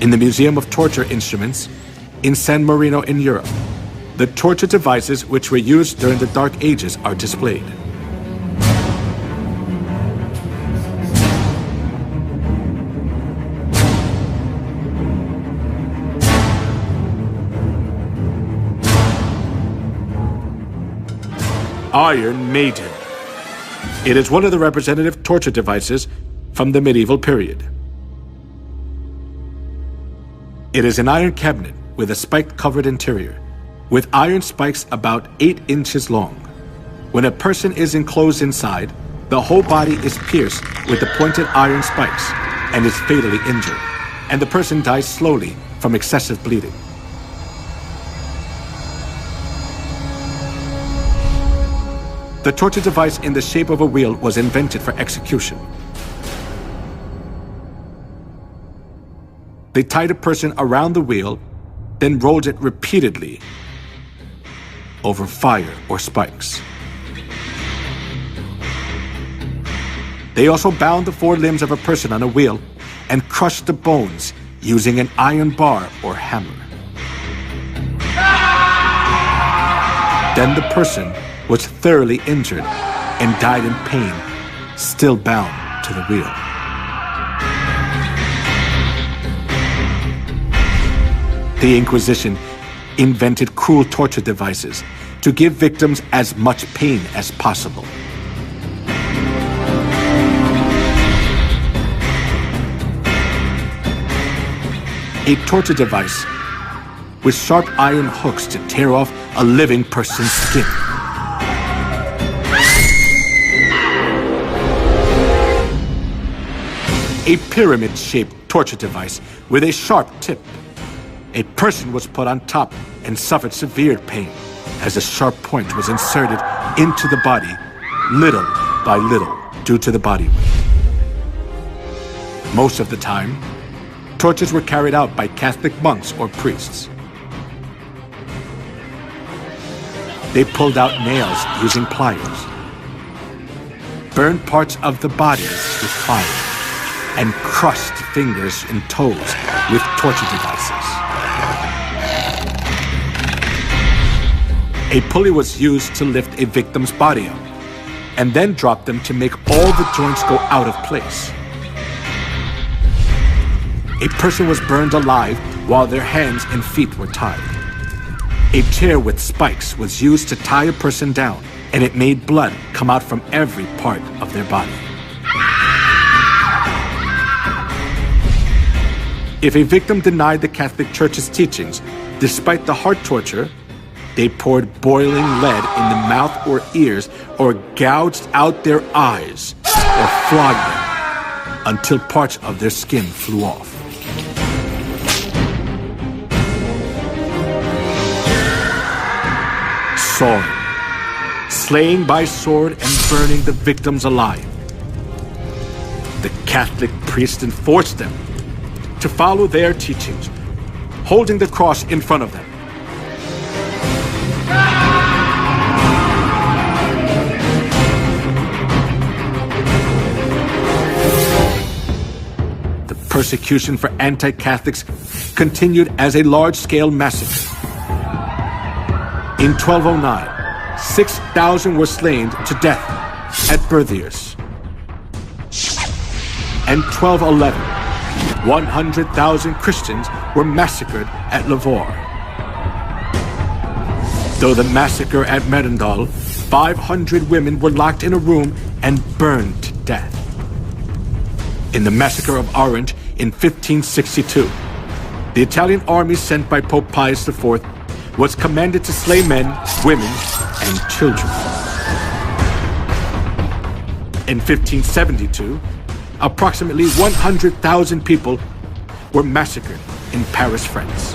In the Museum of Torture Instruments in San Marino in Europe, the torture devices which were used during the Dark Ages are displayed. Iron Maiden. It is one of the representative torture devices from the medieval period. It is an iron cabinet with a spike-covered interior, with iron spikes about 8 inches long. When a person is enclosed inside, the whole body is pierced with the pointed iron spikes and is fatally injured, and the person dies slowly from excessive bleeding. The torture device in the shape of a wheel was invented for execution. They tied a person around the wheel, then rolled it repeatedly over fire or spikes. They also bound the 4 limbs of a person on a wheel and crushed the bones using an iron bar or hammer. Then the person was thoroughly injured and died in pain, still bound to the wheel. The Inquisition invented cruel torture devices to give victims as much pain as possible. A torture device with sharp iron hooks to tear off a living person's skin. A pyramid-shaped torture device with a sharp tip. A person was put on top and suffered severe pain as a sharp point was inserted into the body little by little due to the body weight. Most of the time, tortures were carried out by Catholic monks or priests. They pulled out nails using pliers, burned parts of the bodies with fire, and crushed fingers and toes with torture devices. A pulley was used to lift a victim's body up, and then drop them to make all the joints go out of place. A person was burned alive while their hands and feet were tied. A chair with spikes was used to tie a person down, and it made blood come out from every part of their body. If a victim denied the Catholic Church's teachings, despite the hard torture, they poured boiling lead in the mouth or ears, or gouged out their eyes, or flogged them until parts of their skin flew off. Sawing, slaying by sword and burning the victims alive. The Catholic priests enforced them to follow their teachings, holding the cross in front of them. The persecution for anti-Catholics continued as a large-scale massacre. In 1209, 6,000 were slain to death at Berthiers. And 1211, 100,000 Christians were massacred at Lavore. Though the massacre at Merindol, 500 women were locked in a room and burned to death. In the massacre of Orange in 1562, the Italian army sent by Pope Pius IV was commanded to slay men, women, and children. In 1572, approximately 100,000 people were massacred in Paris, France.